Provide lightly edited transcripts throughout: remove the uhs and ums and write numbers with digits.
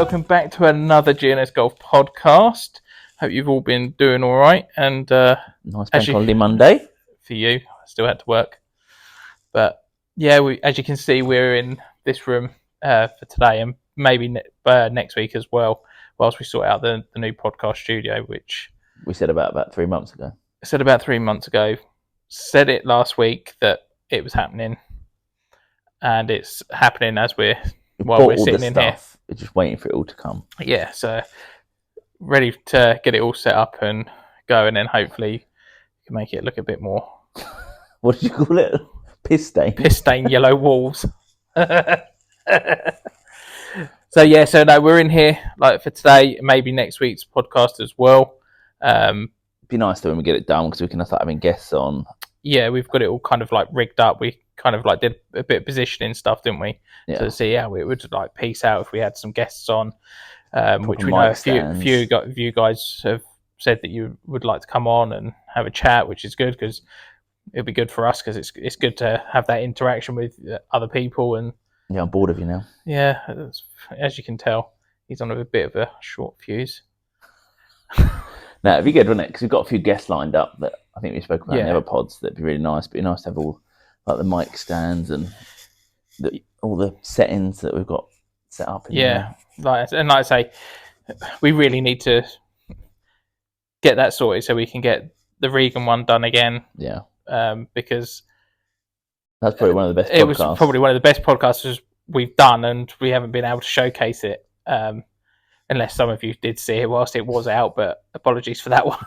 welcome back to another GNS Golf podcast. Hope you've all been doing all right. And nice bank holiday Monday for you. I still had to work, but yeah, as you can see, we're in this room for today, and maybe next week as well. Whilst we sort out the new podcast studio, which we said about 3 months ago. Said about 3 months ago. Said it last week that it was happening, and it's happening as we're sitting in here. We're just waiting for it all to come. Yeah, so ready to get it all set up and go, and then hopefully you can make it look a bit more. What did you call it? Piss stain yellow walls. So no, we're in here like for today, maybe next week's podcast as well. It'd be nice though when we get it done because we can start having guests on. Yeah, we've got it all kind of like rigged up. We kind of like did a bit of positioning stuff, didn't we? Yeah. To see how it would like piece out if we had some guests on, which we know a few you guys have said that you would like to come on and have a chat, which is good because it'll be good for us because it's good to have that interaction with other people. And yeah, I'm bored of you now. Yeah, as you can tell, he's on a bit of a short fuse. No, it'd be good, wouldn't it? Because we've got a few guests lined up that I think we spoke about in the other pods. That'd be really nice. It'd be nice to have all like the mic stands and all the settings that we've got set up. Like I say, we really need to get that sorted so we can get the Regan one done again. Yeah. Because that's probably one of the best podcasts. It was probably one of the best podcasts we've done, and we haven't been able to showcase it. Unless some of you did see it whilst it was out, but apologies for that one.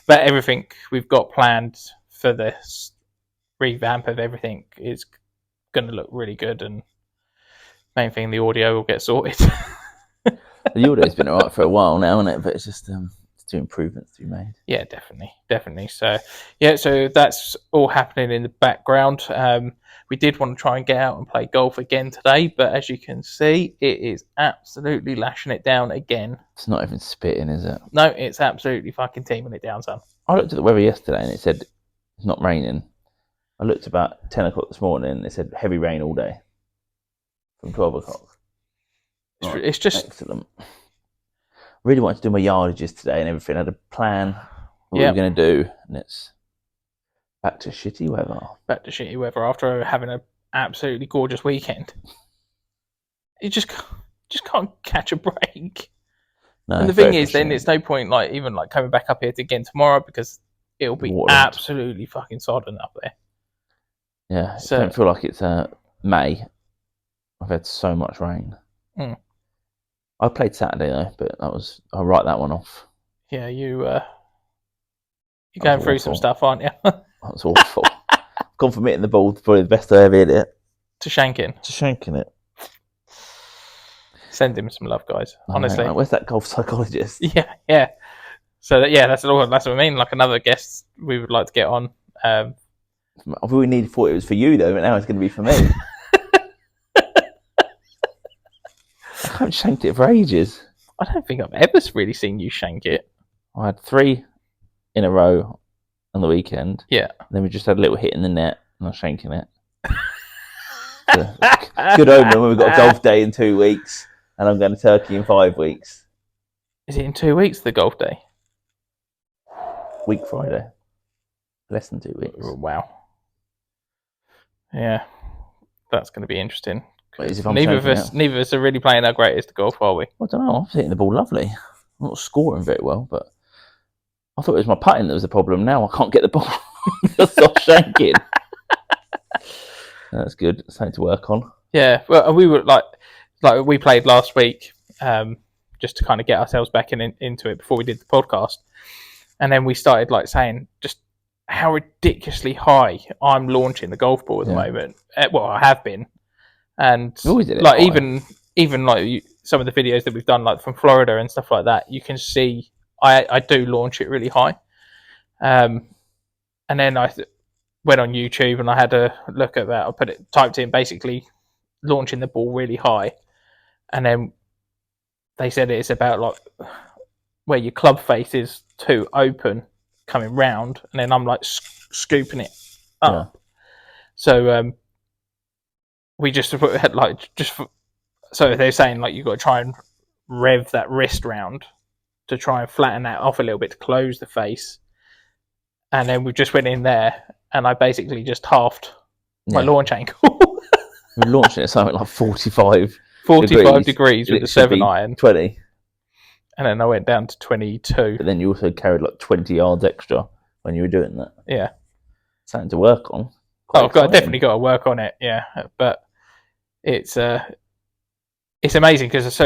But everything we've got planned for this revamp of everything is going to look really good, and main thing, the audio will get sorted. The audio's been alright for a while now, isn't it? But it's just two improvements to be made. Yeah, definitely. So that's all happening in the background. We did want to try and get out and play golf again today, but as you can see, it is absolutely lashing it down again. It's not even spitting, is it? No, it's absolutely fucking teaming it down, son. I looked at the weather yesterday and it said it's not raining. I looked about 10 o'clock this morning and it said heavy rain all day from 12 o'clock. It's just excellent. Really wanted to do my yardages today and everything. I had a plan what we were going to do, and it's back to shitty weather. After having an absolutely gorgeous weekend. You just can't catch a break. No, and the thing is, then it's no point like even like coming back up here again tomorrow because it'll be absolutely fucking sodden up there. Yeah, so I don't feel like it's May. I've had so much rain. I played Saturday though, but I'll write that one off. Yeah, you're going through some stuff, aren't you? That was awful. Gone from hitting the ball to probably the best I ever hit it. To shanking it. Send him some love, guys. Honestly. Know, where's that golf psychologist? Yeah. So that's what I mean. Like another guest we would like to get on. I really thought it was for you though, but now it's going to be for me. I haven't shanked it for ages. I don't think I've ever really seen you shank it. I had 3 in a row on the weekend. Yeah. Then we just had a little hit in the net and I was shanking it. Good omen when we've got a golf day in 2 weeks and I'm going to Turkey in 5 weeks. Is it in 2 weeks, the golf day? Week Friday. Less than 2 weeks. Oh, wow. Yeah. That's going to be interesting. Neither of us are really playing our greatest golf, are we? I don't know. I'm hitting the ball lovely. I'm not scoring very well, but I thought it was my putting that was the problem. Now I can't get the ball. Just stop shanking. That's good. Something to work on. Yeah. Well, we were like we played last week, just to kind of get ourselves back into it before we did the podcast, and then we started like saying just how ridiculously high I'm launching the golf ball at the moment. Well, I have been. And like even like some of the videos that we've done, like from Florida and stuff like that, you can see I do launch it really high. And then I went on YouTube and I had a look at that. I typed in basically launching the ball really high, and then they said it's about like where your club face is too open coming round, and then I'm like scooping it up. Yeah. So we just had like So they're saying like you've got to try and rev that wrist round to try and flatten that off a little bit to close the face. And then we just went in there, and I basically just halved my launch angle. We launched it at something like 45 degrees with the 7 iron. 20. And then I went down to 22. But then you also carried like 20 yards extra when you were doing that. Yeah. Something to work on. I've definitely got to work on it, yeah. But it's amazing because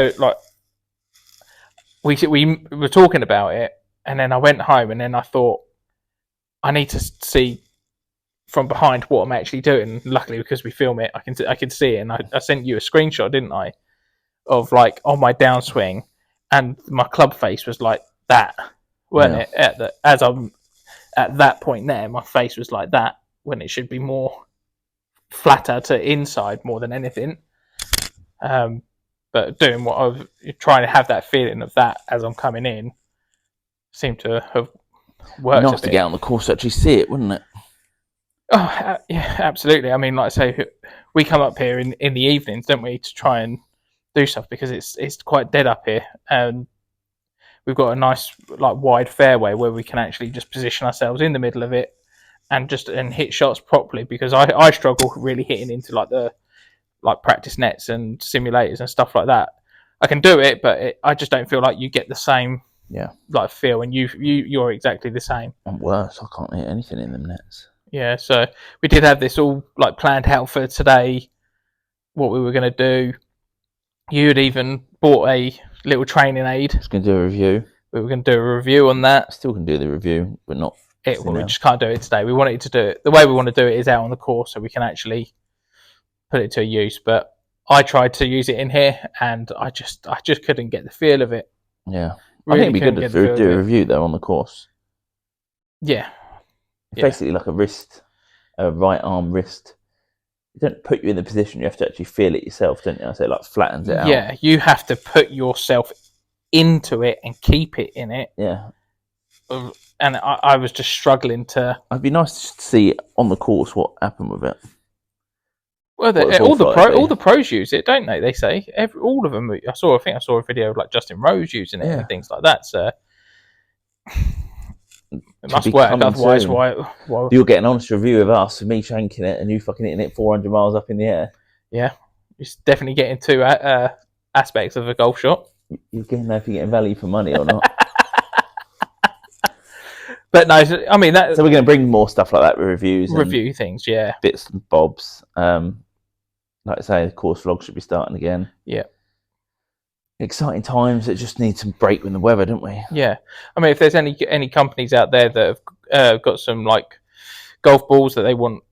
we were talking about it, and then I went home, and then I thought I need to see from behind what I'm actually doing. Luckily, because we film it, I can see it, and I sent you a screenshot, didn't I, of like on my downswing, and my club face was like that, wasn't it? As I'm at that point there, my face was like that when it should be more flatter to inside more than anything. But doing what I was trying to have that feeling of that as I'm coming in seemed to have worked. Nice to get on the course to actually see it, wouldn't it? Oh, yeah, absolutely. I mean, like I say, we come up here in the evenings, don't we, to try and do stuff because it's quite dead up here, and we've got a nice like wide fairway where we can actually just position ourselves in the middle of it and hit shots properly. Because I struggle really hitting into like the practice nets and simulators and stuff like that. I can do it, but I just don't feel like you get the same like feel, and you're exactly the same. I'm worse. I can't hit anything in them nets. Yeah, so we did have this all like planned out for today, what we were going to do. You had even bought a little training aid. I was going to do a review. We were going to do a review on that. Still can do the review, but not. We just can't do it today. We wanted to do it the way we want to do it is out on the course, so we can actually put it to use. But I tried to use it in here, and I just couldn't get the feel of it. Yeah, really, I think it'd be good to do a review though on the course. Yeah. It's basically like a right arm wrist. It don't put you in the position. You have to actually feel it yourself, don't you? So it like flattens it out. Yeah, you have to put yourself into it and keep it in it. Yeah. And I was just struggling to. It'd be nice to see on the course what happened with it. Well, all the pros use it, don't they? They say all of them. I think I saw a video of like Justin Rose using it and things like that. So it must work. Otherwise, why? You'll get an honest review of us, of me shanking it, and you fucking hitting it 400 miles up in the air. Yeah, it's definitely getting two aspects of a golf shot. You're getting know if you're getting value for money or not. But no, I mean that. So we're going to bring more stuff like that with review things, yeah, bits and bobs. Like I say, the course vlog should be starting again. Yeah, exciting times. It just needs some break with the weather, don't we? Yeah, I mean, if there's any companies out there that have got some like golf balls that they want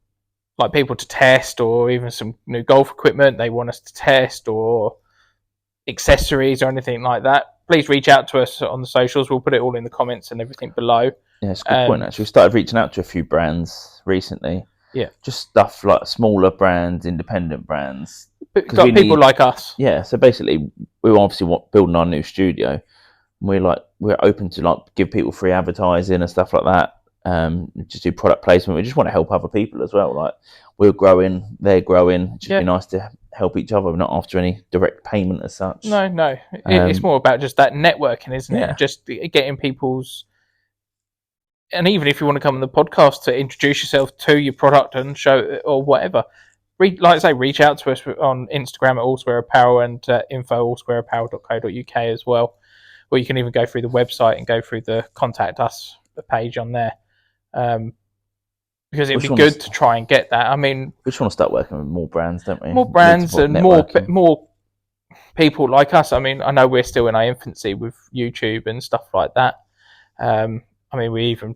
like people to test, or even some new golf equipment they want us to test, or accessories or anything like that, please reach out to us on the socials. We'll put it all in the comments and everything below. Yeah, it's a good point actually. We started reaching out to a few brands recently. Yeah, just stuff like smaller brands, independent brands. Got people like us. Yeah, so basically, we obviously building our new studio. We're open to like give people free advertising and stuff like that. Just do product placement. We just want to help other people as well. Like we're growing, they're growing. It should be nice to help each other. We're not after any direct payment as such. No. It's more about just that networking, isn't it? Just getting people's. And even if you want to come on the podcast to introduce yourself to your product and show or whatever, like I say, reach out to us on Instagram at All Square Apparel and info@allsquareapparel.co.uk as well. Or you can even go through the website and go through the contact us page on there. Because it'd be good to try and get that. I mean, we just want to start working with more brands, don't we? More brands and more people like us. I mean, I know we're still in our infancy with YouTube and stuff like that. I mean, we even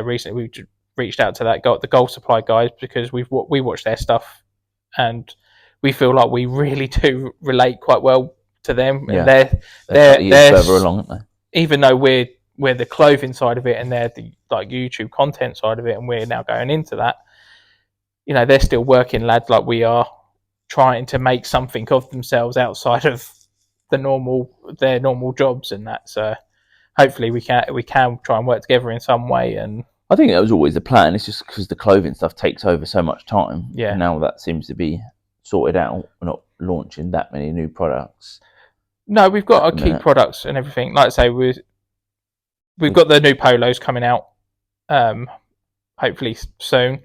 recently we reached out to the Golf Supply guys because we watch their stuff, and we feel like we really do relate quite well to them. Yeah. And they're further along, aren't they? Even though we're the clothing side of it and they're the like YouTube content side of it, and we're now going into that. You know, they're still working lads like we are, trying to make something of themselves outside of their normal jobs and that. So hopefully we can try and work together in some way. And I think that was always the plan. It's just because the clothing stuff takes over so much time. Yeah. And now that seems to be sorted out. We're not launching that many new products. No, we've got our key products and everything. Like I say, we've got the new polos coming out. Hopefully soon.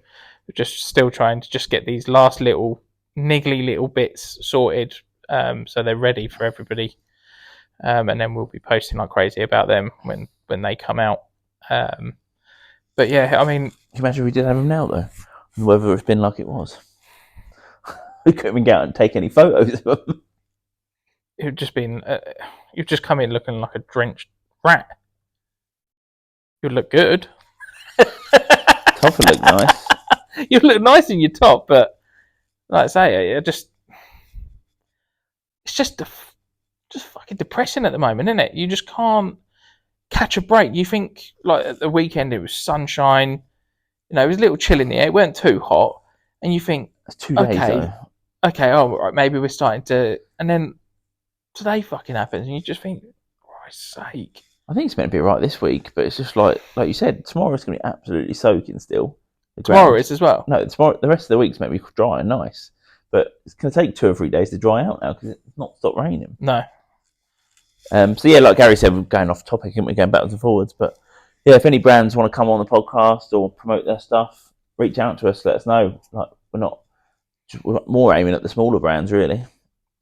We're just still trying to just get these last little niggly little bits sorted, so they're ready for everybody. And then we'll be posting like crazy about them when they come out. But yeah, I mean, can you imagine if we did have them now though? Whether it's been like it was, we couldn't even get out and take any photos of them. It would just been you've just come in looking like a drenched rat. You'd look good. Top would look nice. You look nice in your top, but like I say, it's just fucking depressing at the moment, isn't it? You just can't catch a break. You think like at the weekend it was sunshine, it was a little chill in the air. It weren't too hot, and you think that's 2 days. Okay, oh right, maybe we're starting to, and then today fucking happens, and you just think, Christ's sake. I think it's meant to be right this week, but it's just like you said, tomorrow's going to be absolutely soaking still. Tomorrow is as well? No, tomorrow. The rest of the week's meant to be dry and nice, but it's going to take 2 or 3 days to dry out now because it's not stopped raining. No. So yeah, like Gary said, we're going off topic and we're going backwards and forwards, but yeah, if any brands want to come on the podcast or promote their stuff, reach out to us, let us know. Like we're more aiming at the smaller brands really.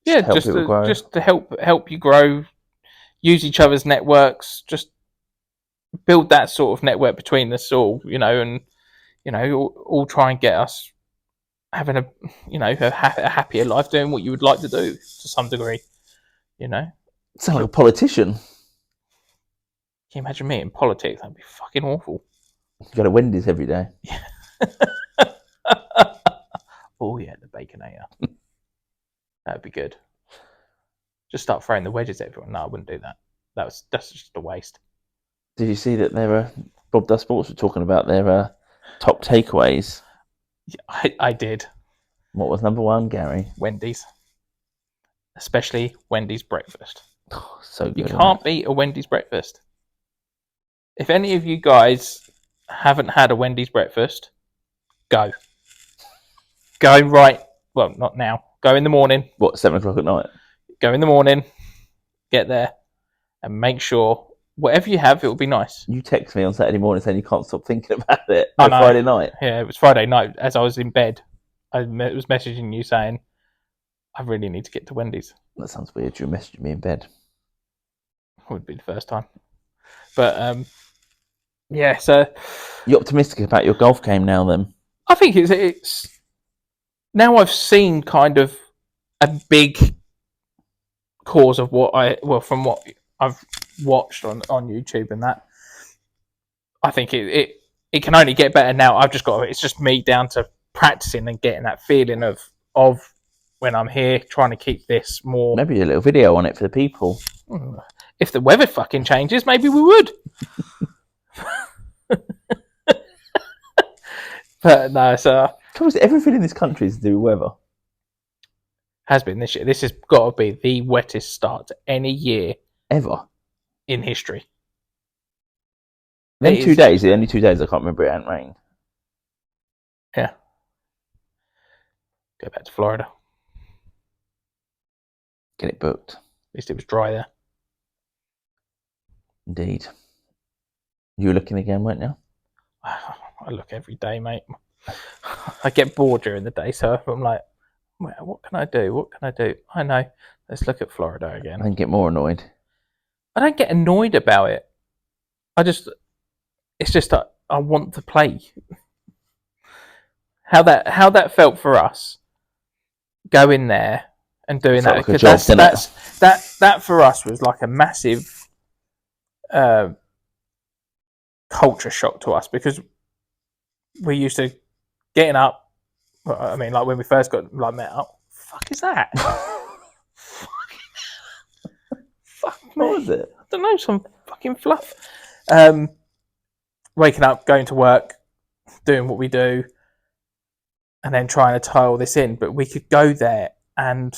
Yeah, just to help you grow. Use each other's networks, just build that sort of network between us all, and all try and get us having a happier life, doing what you would like to do to some degree. Sound like a politician. Can you imagine me in politics? That'd be fucking awful. You go to Wendy's every day. Yeah. Oh yeah, the Baconator. That'd be good. Just start throwing the wedges at everyone. No, I wouldn't do that. That's just a waste. Did you see that Bob Dust Sports were talking about their top takeaways? Yeah, I did. What was number 1, Gary? Wendy's. Especially Wendy's breakfast. Oh, so good. You can't beat a Wendy's breakfast. If any of you guys haven't had a Wendy's breakfast, go. Go right. Well, not now. Go in the morning. What, 7 o'clock at night? Go in the morning, get there, and make sure whatever you have, it will be nice. You text me on Saturday morning saying you can't stop thinking about it. No, Friday night. Yeah, it was Friday night. As I was in bed, I was messaging you saying, I really need to get to Wendy's. That sounds weird. You were messaging me in bed. Would be the first time. But, yeah, so... You're optimistic about your golf game now, then? I think it's... Now I've seen kind of a big... cause of from what I've watched on YouTube and that, I think it can only get better now. It's just me down to practicing and getting that feeling of when I'm here, trying to keep this more. Maybe a little video on it for the people. If the weather fucking changes, maybe we would. But no, so everything in this country is to do with weather. Has been this year. This has got to be the wettest start to any year ever in history. The only 2 days I can't remember it hadn't rained. Yeah. Go back to Florida. Get it booked. At least it was dry there. Indeed. You were looking again, weren't you? I look every day, mate. I get bored during the day, so I'm like, what can I do? I know. Let's look at Florida again. I can get more annoyed. I don't get annoyed about it. It's just that I want to play. How that felt for us, going there and doing that, because that for us was like a massive culture shock to us, because we used to getting up. I mean, like when we first got met up. Fuck is that? Fuck me. What was it? I don't know, some fucking fluff. Waking up, going to work, doing what we do, and then trying to tie all this in. But we could go there and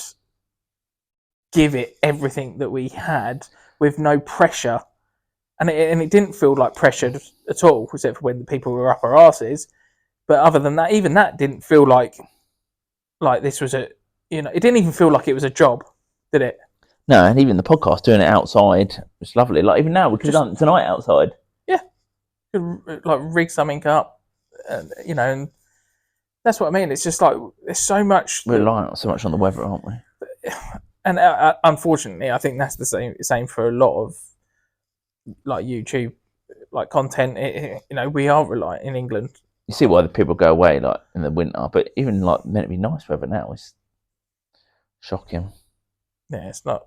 give it everything that we had with no pressure. And it didn't feel like pressure at all, except for when the people were up our arses. But other than that, even that didn't feel like this was You know, it didn't even feel like it was a job, did it? No, and even the podcast, doing it outside, it's lovely. Like even now, we could have done it tonight outside. Yeah, could like rig something up, and you know, and that's what I mean. It's just like there's so much. We're relying so much on the weather, aren't we? And unfortunately, I think that's the same for a lot of like YouTube, like content. You know, we are reliant in England. You see why the people go away like in the winter, but even like meant to be nice weather now is shocking. Yeah, it's not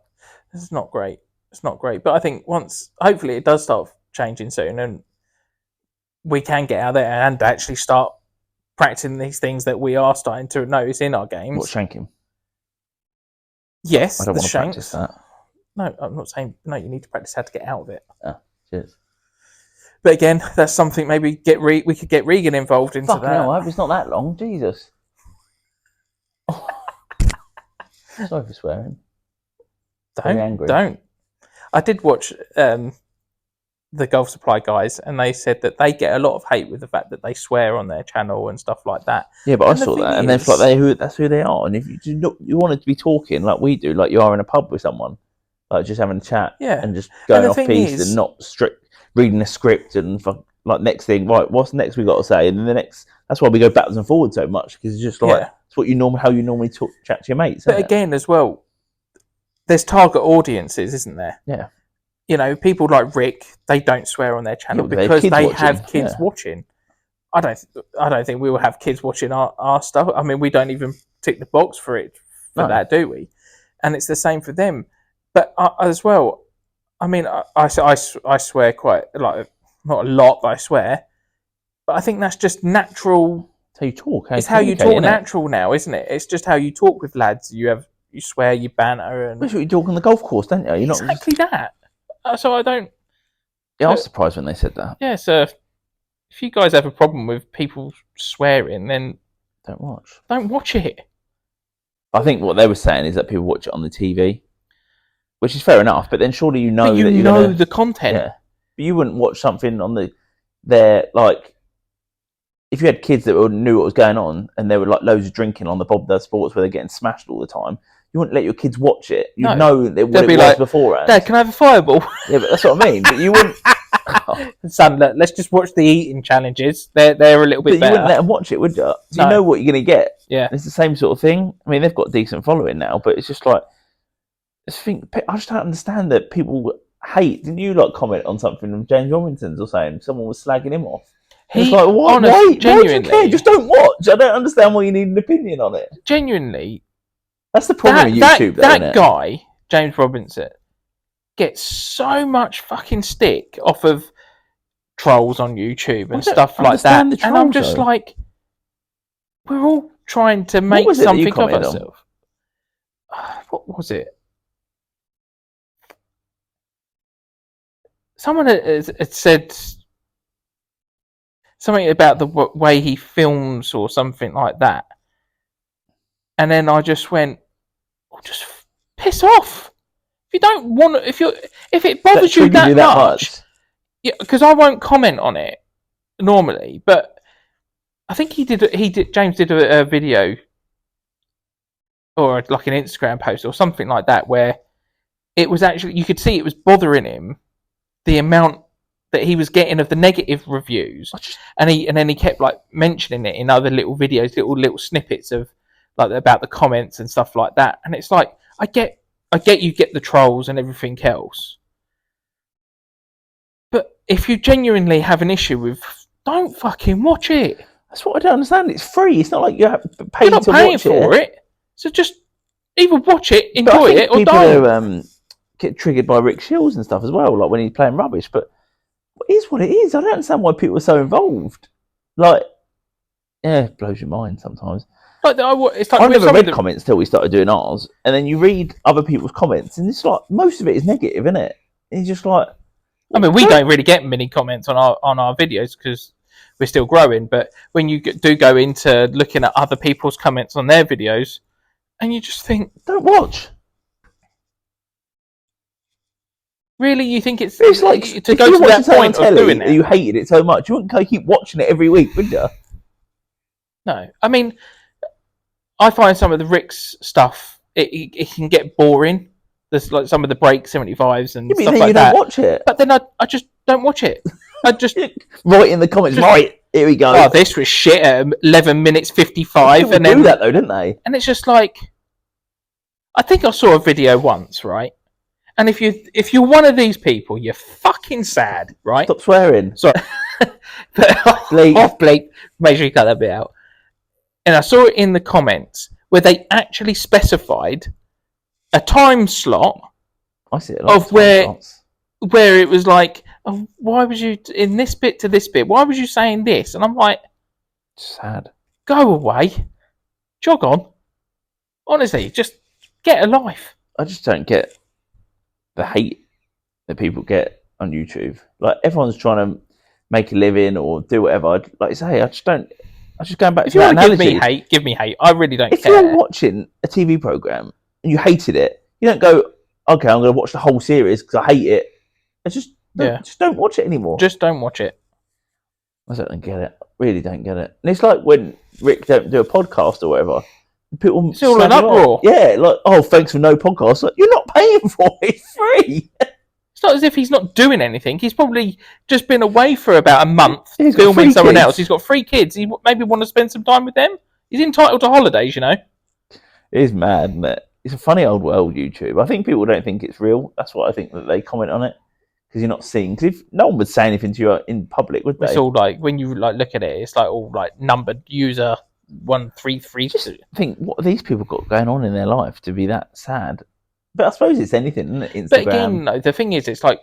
great. It's not great. But I think hopefully it does start changing soon, and we can get out there and actually start practicing these things that we are starting to notice in our games. What, shanking? Yes, I don't the want to shanks. practice that. No, I'm not saying no. You need to practice how to get out of it. Oh, cheers. But again, that's something maybe we could get Regan involved into Fucking that. hell, I hope it's not that long. Jesus. Sorry for swearing. Don't. I did watch the Golf Supply guys, and they said that they get a lot of hate with the fact that they swear on their channel and stuff like that. Yeah, but I saw that, and it's like that's who they are. And if you wanted to be talking like we do, like you are in a pub with someone, like just having a chat, and just going off piece and not strict reading a script and like next thing, right? What's next we got to say, and then the next. That's why we go backwards and forwards so much because it's just like it's what how you normally chat to your mates. But again, as well, there's target audiences, isn't there? Yeah. You know, people like Rick, they don't swear on their channel because they have kids watching. I don't think we will have kids watching our stuff. I mean, we don't even tick the box for that, do we? And it's the same for them. But as well, I mean, I swear quite like not a lot, but I swear. But I think that's just natural. It's how you talk. It's how you talk natural now, isn't it? It's just how you talk with lads. You swear, you banter, and that's what you talk on the golf course, don't you? You're exactly that. So I don't. Yeah, I was surprised when they said that. Yeah, so if you guys have a problem with people swearing, then don't watch. Don't watch it. I think what they were saying is that people watch it on the TV, which is fair enough. But then surely you know that you know the content. Yeah, but you wouldn't watch something on their like. If you had kids that knew what was going on and there were like loads of drinking on the Bob Does Sports where they're getting smashed all the time, you wouldn't let your kids watch it. You'd know what it was like, beforehand. Dad, can I have a fireball? Yeah, but that's what I mean. But you wouldn't. Son, let's just watch the eating challenges. They're a little bit better. You wouldn't let them watch it, would you? So you know what you're going to get. Yeah. It's the same sort of thing. I mean, they've got a decent following now, but it's just like, I just don't understand that people hate. Didn't you like comment on something from James Robinson's or saying someone was slagging him off? It's like, why do you care? Just don't watch. I don't understand why you need an opinion on it. Genuinely. That's the problem with YouTube, that guy, James Robinson, gets so much fucking stick off of trolls on YouTube and stuff like that. And I'm just like, we're all trying to make something of ourselves. What was it? Someone had said something about the way he films or something like that. And then I just went, just piss off. If you don't want to, if it bothers you that much, yeah, because I won't comment on it normally, but I think James did a video or like an Instagram post or something like that where it was actually, you could see it was bothering him, the amount that he was getting of the negative reviews, and then he kept like mentioning it in other little videos, little snippets of like about the comments and stuff like that. And it's like, I get you get the trolls and everything else, but if you genuinely have an issue with, don't fucking watch it. That's what I don't understand. It's free. It's not like you have to pay. You're not paying for it, so just either watch it, enjoy it, or don't. Get triggered by Rick Shields and stuff as well, like when he's playing rubbish. But it is what it is. I don't understand why people are so involved. Like, yeah, it blows your mind sometimes. Like, it's like I never read comments till we started doing ours, and then you read other people's comments, and it's like most of it is negative, isn't it? And you're just like, I mean, we don't really get many comments on our videos because we're still growing. But when you do go into looking at other people's comments on their videos, and you just think, don't watch. Really, you think it's like to go to that point of doing it? You hated it so much, you wouldn't keep watching it every week, would you? No, I mean, I find some of the Rick's stuff it can get boring. There's like some of the break 75s and stuff like you that. Don't watch it. But then I just don't watch it. I just write in the comments. Right, here we go. Oh, this was shit at 11 minutes 55, and then do that though, didn't they? And it's just like, I think I saw a video once, right? And if you're one of these people, you're fucking sad, right? Stop swearing. Sorry, bleep. Make sure you cut that bit out. And I saw it in the comments where they actually specified a time slot. I see it of where it was like, oh, why was you in this bit to this bit? Why was you saying this? And I'm like, sad. Go away, jog on. Honestly, just get a life. I just don't get the hate that people get on YouTube. Like everyone's trying to make a living or do whatever. Like you say, I just going back if to that analogy. Give me hate. I really don't care. If you're watching a TV program and you hated it, you don't go, okay, I'm going to watch the whole series because I hate it. Just don't watch it anymore. Just don't watch it. I don't get it. Really don't get it. And it's like when Rick don't do a podcast or whatever. People it's all an uproar. Yeah, like, oh, thanks for no podcast. Like, you're not paying for it. It's free. It's not as if he's not doing anything. He's probably just been away for about a month filming someone else. He's got 3 kids. He maybe want to spend some time with them. He's entitled to holidays, you know. It is mad, isn't it? It's a funny old world, YouTube. I think people don't think it's real. That's why I think that they comment on it. Because you're not seeing. Because if no one would say anything to you in public, would they? It's all like when you like look at it, it's like all like numbered user 133. Just think, what have these people got going on in their life to be that sad? But I suppose it's anything, isn't it? Instagram. But again, no, the thing is, it's like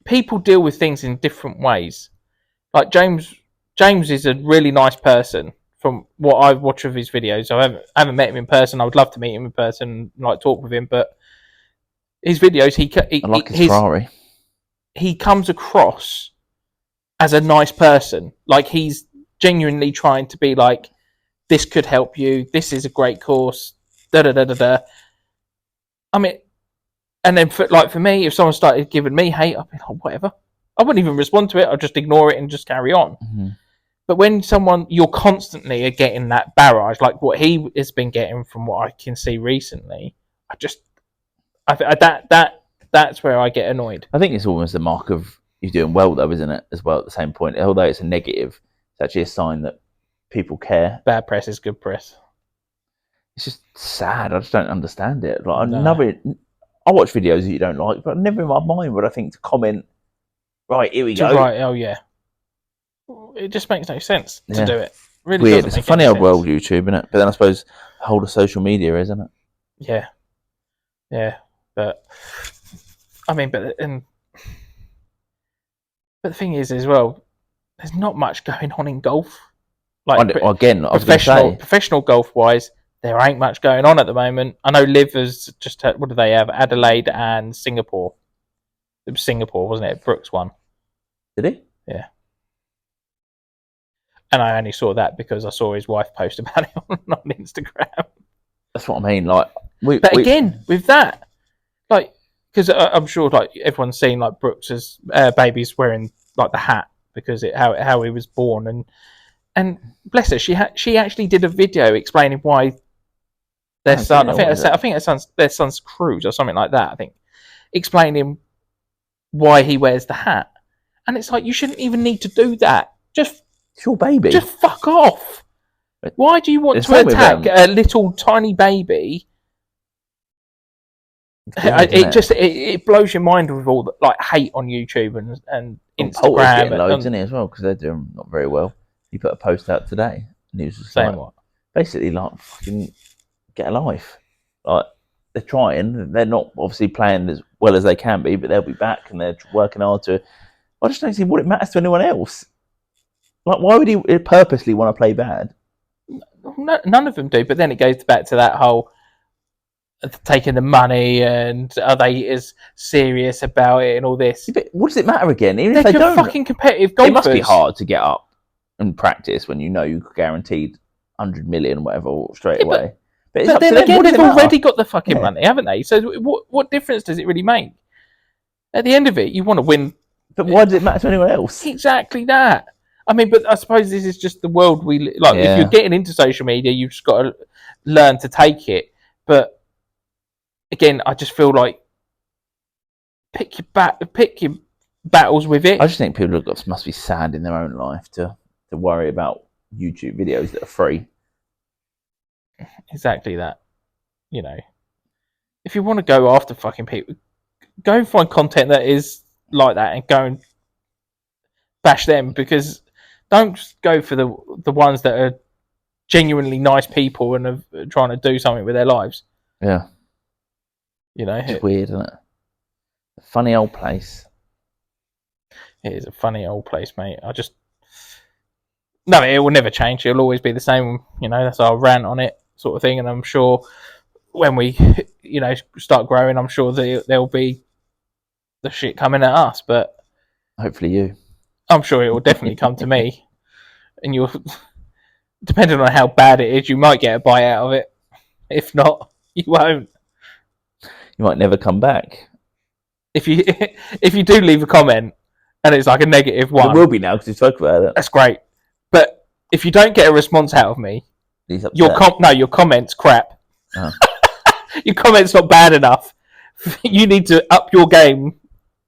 people deal with things in different ways. Like James is a really nice person. From what I've watched of his videos, I haven't met him in person. I would love to meet him in person, and like talk with him, but. His videos, I like his Ferrari. He comes across as a nice person. Like he's genuinely trying to be like, this could help you. This is a great course. Da da da da da. I mean, and then for me, if someone started giving me hate, I'd be like, whatever. I wouldn't even respond to it. I'd just ignore it and just carry on. Mm-hmm. But when you're constantly getting that barrage, like what he has been getting from what I can see recently, that's where I get annoyed. I think it's almost a mark of you doing well, though, isn't it? As well, at the same point, although it's a negative, it's actually a sign that people care. Bad press is good press. It's just sad. I just don't understand it. Like I watch videos that you don't like, but never in my mind would I think to comment. Right, here we go. Right, oh yeah. It just makes no sense to do it. Really weird. It's a funny old world, YouTube, isn't it? But then I suppose the whole of social media, isn't it? Yeah. Yeah. But I mean, but the thing is as well, there's not much going on in golf. Like again, I was going to say, professional golf wise, there ain't much going on at the moment. I know Liv has just had, what do they have? Adelaide and Singapore. It was Singapore, wasn't it? Brooks won. Did he? Yeah. And I only saw that because I saw his wife post about it on Instagram. That's what I mean. Like, again, with that. Like, because I'm sure like everyone's seen like Brooks's baby's wearing like the hat because how he was born and bless her, she actually did a video explaining why their son I think their son's Cruz or something like that, I think, explaining why he wears the hat, and it's like you shouldn't even need to do that. Just it's your baby. Just fuck off. Why do you want to attack a little tiny baby? It blows your mind with all the like hate on YouTube and Instagram and loads in it as well because they're doing not very well. He put a post out today and he was just saying like, what? Basically like fucking get a life. Like they're trying, they're not obviously playing as well as they can be, but they'll be back and they're working hard to. I just don't see what it matters to anyone else. Like why would he purposely want to play bad? No, none of them do. But then it goes back to that whole. Taking the money and are they as serious about it and all this? But what does it matter again? Even if they don't, fucking competitive golfers. It must be hard to get up and practice when you know you could guaranteed 100 million, whatever, straight away. But then again, they've already got the fucking money, haven't they? So what difference does it really make? At the end of it, you want to win. But why does it matter to anyone else? Exactly that. I mean, but I suppose this is just the world we like. If you're getting into social media, you've just got to learn to take it. But again, I just feel like pick your battles with it. I just think people must be sad in their own life to worry about YouTube videos that are free. Exactly that. You know, if you want to go after fucking people, go and find content that is like that and go and bash them, because don't just go for the ones that are genuinely nice people and are trying to do something with their lives. Yeah. You know, it's weird, isn't it? A funny old place. It is a funny old place, mate. No, it will never change. It'll always be the same. You know, that's our rant on it, sort of thing. And I'm sure when we, you know, start growing, I'm sure there'll be the shit coming at us. But hopefully you. I'm sure it will definitely come to me. And you'll, depending on how bad it is, you might get a bite out of it. If not, you won't. You might never come back. If you do leave a comment and it's like a negative one, it will be now because you spoke about it. That's great. But if you don't get a response out of me, your comment's crap. Oh. Your comment's not bad enough. You need to up your game.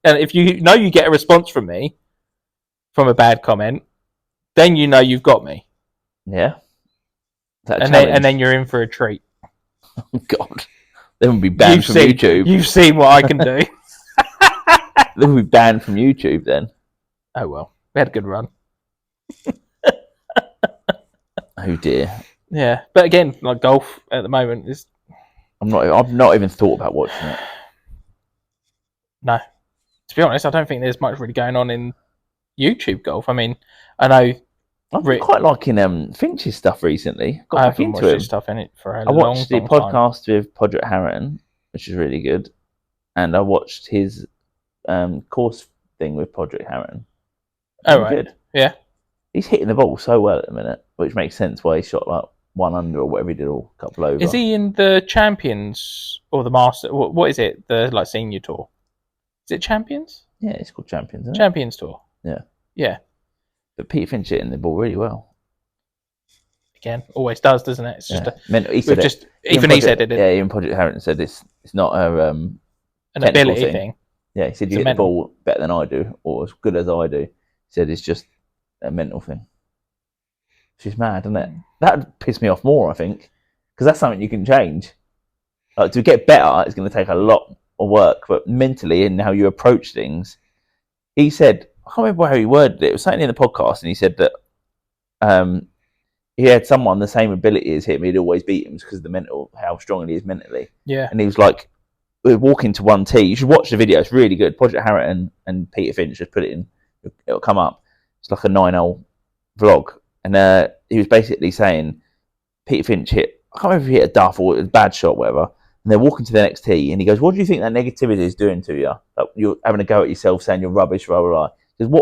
And if you know you get a response from me from a bad comment, then you know you've got me. Yeah. And then you're in for a treat. Oh God. Then we'll be banned from YouTube. You've seen what I can do. Then we'll be banned from YouTube then. Oh well. We had a good run. Oh dear. Yeah. But again, like golf at the moment is I've not even thought about watching it. No. To be honest, I don't think there's much really going on in YouTube golf. I mean, I know I've been quite liking Finch's stuff recently. I haven't watched his stuff in it for a long time. I watched the podcast with Podrick Harrington, which is really good, and I watched his course thing with Podrick Harrington. Oh right, good. Yeah. He's hitting the ball so well at the minute, which makes sense why he shot like 1 under or whatever he did, or a couple over. Is he in the Champions or the Master? What is it? The like senior tour? Is it Champions? Yeah, it's called Champions. Isn't it? Champions Tour. Yeah. Yeah. But Peter Finch hitting the ball really well. Again, always does, doesn't it? It's just he said it. He said it. Yeah, even Podrick Harrington said it's not an ability thing. Yeah, he said you hit the ball better than I do, or as good as I do. He said it's just a mental thing. She's mad, isn't it? That pissed me off more, I think, because that's something you can change. Like, to get better, it's going to take a lot of work, but mentally and how you approach things. He said, I can't remember how he worded it. It was something in the podcast, and he said that he had someone the same ability as him. He'd always beat him because of the mental, how strong he is mentally. Yeah. And he was like, we're walking to one tee. You should watch the video. It's really good. Podrick Harrington and Peter Finch, just put it in. It'll come up. It's like a 9-hole vlog. And he was basically saying Peter Finch hit, I can't remember if he hit a duff or a bad shot, whatever. And they're walking to the next tee. And he goes, what do you think that negativity is doing to you? Like, you're having a go at yourself, saying you're rubbish, blah, blah, blah. Because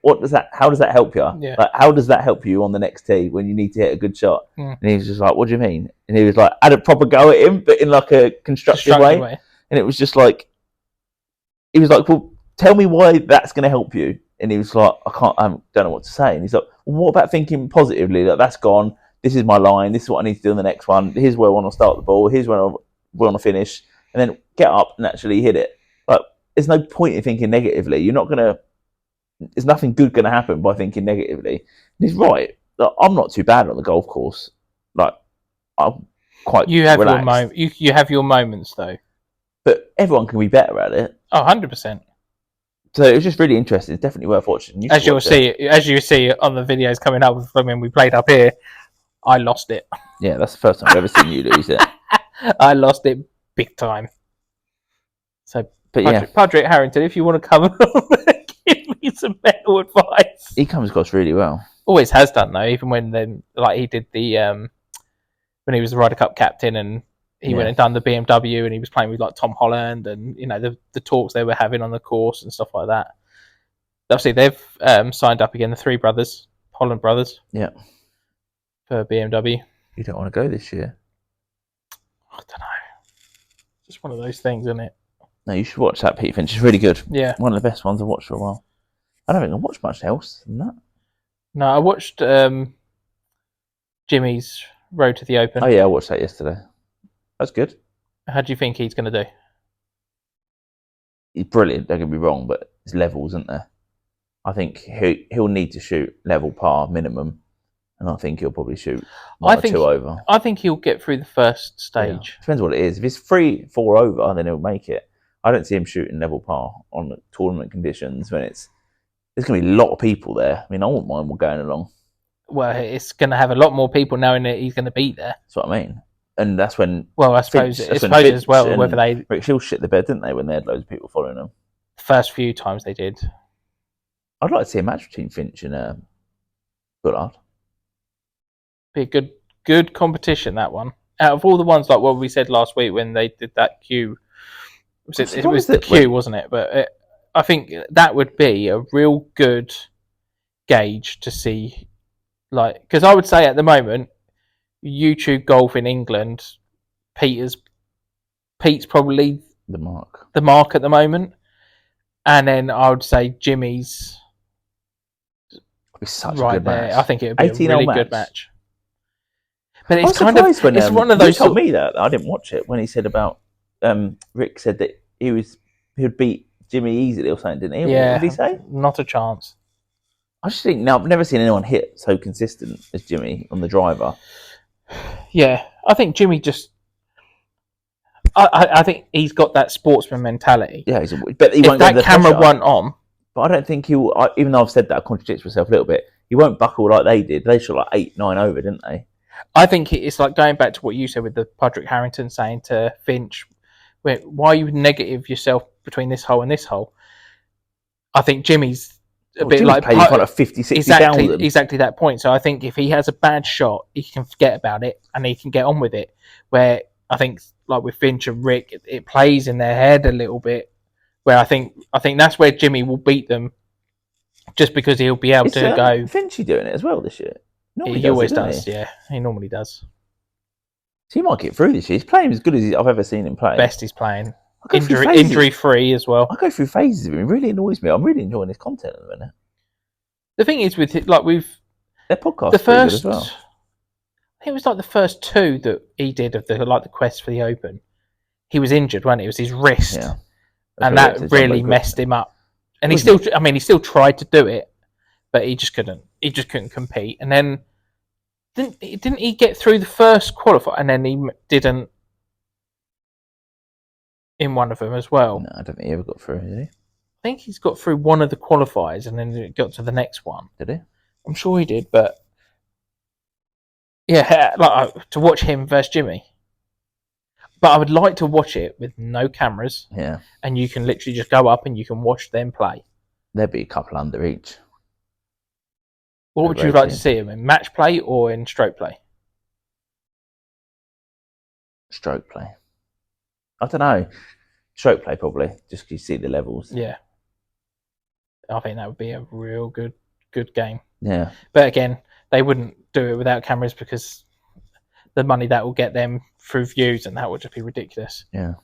what does that, how does that help you? Yeah. Like, how does that help you on the next tee when you need to hit a good shot? Mm. And he was just like, what do you mean? And he was like, I had a proper go at him, but in like a constructive way. And it was just like, he was like, well, tell me why that's going to help you. And he was like, I don't know what to say. And he's like, well, what about thinking positively? Like, that's gone. This is my line. This is what I need to do in the next one. Here's where I want to start the ball. Here's where I want to finish. And then get up and actually hit it. Like, there's no point in thinking negatively. You're not going to, there's nothing good going to happen by thinking negatively. And he's right. Like, I'm not too bad on the golf course. Like, I'm quite relaxed. You have your moments, though. But everyone can be better at it. Oh, 100%. So it was just really interesting. It's definitely worth watching. As you see on the videos coming up when we played up here, I lost it. Yeah, that's the first time I've ever seen you lose it. I lost it big time. So, but Podrick Harrington, if you want to come and give me some mental advice. He comes across really well. Always has done, though, even when he did the when he was the Ryder Cup captain and he went and done the BMW and he was playing with like Tom Holland and, you know, the talks they were having on the course and stuff like that. Obviously, they've signed up again, the three brothers, Holland brothers. Yeah. For BMW. You don't want to go this year? I don't know. Just one of those things, isn't it? No, you should watch that, Peter Finch. It's really good. Yeah. One of the best ones I've watched for a while. I don't think I've watched much else than that. No, I watched Jimmy's Road to the Open. Oh yeah, I watched that yesterday. That's good. How do you think he's going to do? He's brilliant. Don't get me wrong, but there's levels, isn't there? I think he'll need to shoot level par minimum, and I think he'll probably shoot one or two over. I think he'll get through the first stage. Yeah. Depends what it is. If it's 3-4 over, then he'll make it. I don't see him shooting level par on tournament conditions when there's going to be a lot of people there. I mean, I wouldn't mind going along. Well, it's going to have a lot more people knowing that he's going to be there. That's what I mean. And that's when. Well, I suppose as well whether they. Rick Shields shit the bed, didn't they, when they had loads of people following them? The first few times they did. I'd like to see a match between Finch and Bullard. Be a good competition, that one. Out of all the ones, like what we said last week when they did that Q, it was the Q, wasn't it? But I think that would be a real good gauge to see, like, because I would say at the moment, YouTube golf in England, Pete's probably the mark at the moment, and then I would say Jimmy's such right a good there. match. I think it would be a really good match. But it's kind of when, it's one of those. You told me that I didn't watch it when he said about Rick said that he would beat Jimmy easily or something, didn't he? Yeah, what did he say? Not a chance. I just think now I've never seen anyone hit so consistent as Jimmy on the driver. Yeah, I think Jimmy just. I think he's got that sportsman mentality. Yeah, but he if won't that camera weren't on. But I don't think he will. Even though I've said that, I contradict myself a little bit. He won't buckle like they did. They shot like 8-9 over, didn't they? I think it's like going back to what you said with the Padraig Harrington saying to Finch, why are you negative yourself between this hole and this hole? I think Jimmy's a bit Jimmy's like played kind of 50, 60 exactly that point. So I think if he has a bad shot, he can forget about it and he can get on with it. Where I think, like with Finch and Rick, it plays in their head a little bit. Where I think that's where Jimmy will beat them, just because he'll be able to go. Finchy doing it as well this year. He always does. Yeah, he normally does. So he might get through this year. He's playing as good as I've ever seen him play. Best he's playing. Injury free as well. I go through phases of him. It really annoys me. I'm really enjoying his content at the minute. The thing is with their podcast. The first, good as well. I think it was like the first two that he did of the quest for the Open. He was injured, wasn't he? It was his wrist, and that really messed him up. And he still tried to do it, but he just couldn't. He just couldn't compete. And then didn't he get through the first qualifier, and then he didn't in one of them as well? No, I don't think he ever got through, did he? I think he's got through one of the qualifiers, and then it got to the next one. Did he? I'm sure he did, but yeah, like to watch him versus Jimmy. But I would like to watch it with no cameras. Yeah. And you can literally just go up and you can watch them play. There'd be a couple under each. What would you like to see him in? Match play or in stroke play? Stroke play. I don't know. Stroke play probably, just because you see the levels. Yeah. I think that would be a real good game. Yeah. But again, they wouldn't do it without cameras because the money that will get them through views, and that would just be ridiculous. Yeah.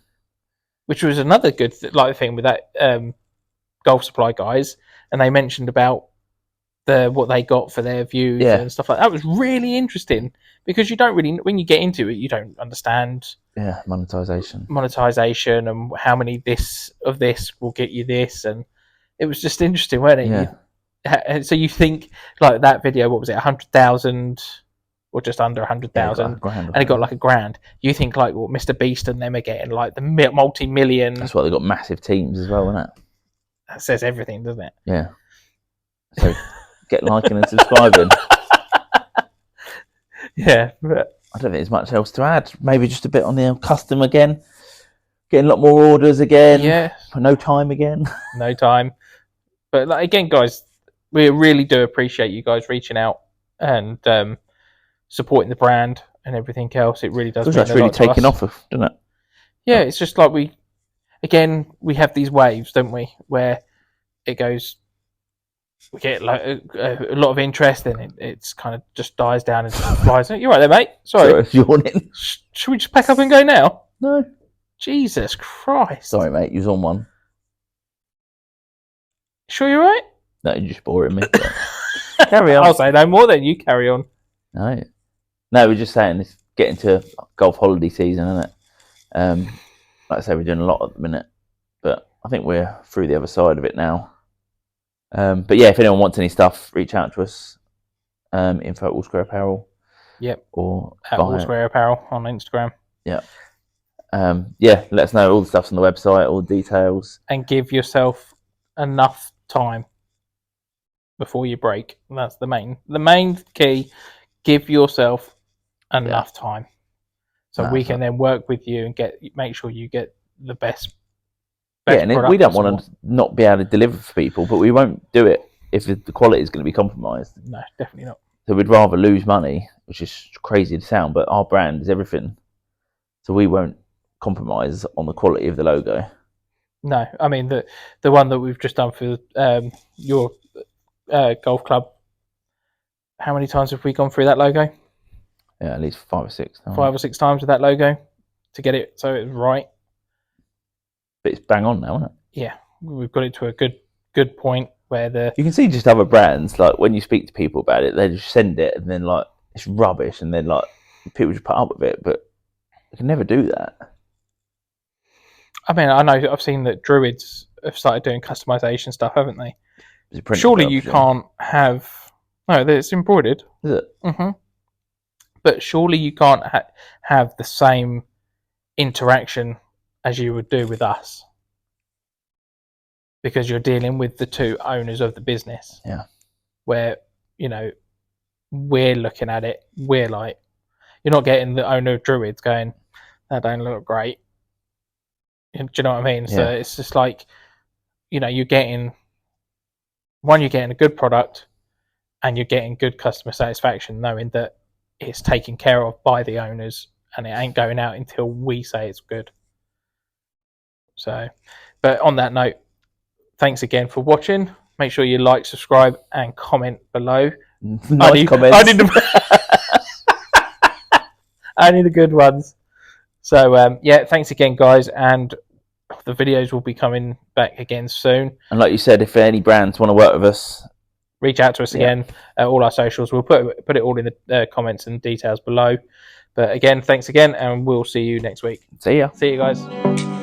Which was another good thing with that Golf Supply guys, and they mentioned about what they got for their views and stuff like that. That was really interesting because you don't really, when you get into it, you don't understand. Yeah, monetization and how many this will get you this, and it was just interesting, wasn't it? Yeah. So you think like that video, what was it, 100,000 or just under 100,000, and it got like $1,000. You think like what Mr. Beast and them are getting, like the multi-million. That's why they got massive teams as well, isn't it? That says everything, doesn't it? Yeah. So get liking and subscribing. Yeah, but I don't think there's much else to add. Maybe just a bit on the custom again. Getting a lot more orders again. Yeah. For no time again. No time. But like, again, guys, we really do appreciate you guys reaching out and supporting the brand and everything else. It really does. That's really taken off, doesn't it? Yeah, it's just like we have these waves, don't we, where it goes. We get like a lot of interest, and it's kind of just dies down and flies. You're right there, mate. Sorry. Yawning. Should we just pack up and go now? No. Jesus Christ. Sorry, mate. You was on one. Sure you're right? No, you're just boring me. Carry on. I'll say no more then. You carry on. No, we're just saying it's getting to golf holiday season, isn't it? Like I say, we're doing a lot at the minute, but I think we're through the other side of it now. But yeah, if anyone wants any stuff, reach out to us. Info at All Square Apparel. Yep. Or at All Square Apparel on Instagram. Yeah. Yeah, let us know. All the stuff's on the website, all the details. And give yourself enough time before you break. That's the main key. Give yourself enough time. So we can then work with you and make sure you get the best and we don't want to not be able to deliver for people, but we won't do it if the quality is going to be compromised. No, definitely not. So we'd rather lose money, which is crazy to sound, but our brand is everything. So we won't compromise on the quality of the logo. No, I mean the one that we've just done for your golf club. How many times have we gone through that logo? Yeah, at least 5 or 6 times. 5 or 6 times with that logo to get it so it's right. But it's bang on now, isn't it? Yeah, we've got it to a good point where you can see just other brands, like when you speak to people about it, they just send it and then like it's rubbish, and then like people just put up with it, but you can never do that. I mean, I know I've seen that Druids have started doing customization stuff, haven't they? Surely you can't have. No, it's embroidered. Is it? Mm-hmm. But surely you can't have the same interaction as you would do with us, because you're dealing with the two owners of the business. Yeah. Where, we're looking at it, we're like, you're not getting the owner of Druids going, that don't look great. Do you know what I mean? Yeah. So it's just like, you're getting a good product and you're getting good customer satisfaction knowing that it's taken care of by the owners and it ain't going out until we say it's good. So, but on that note, thanks again for watching. Make sure you like, subscribe, and comment below. Nice comments. I need the good ones. So, thanks again, guys. And the videos will be coming back again soon. And like you said, if any brands want to work with us, reach out to us again at all our socials. We'll put it all in the comments and details below. But again, thanks again, and we'll see you next week. See ya. See you guys.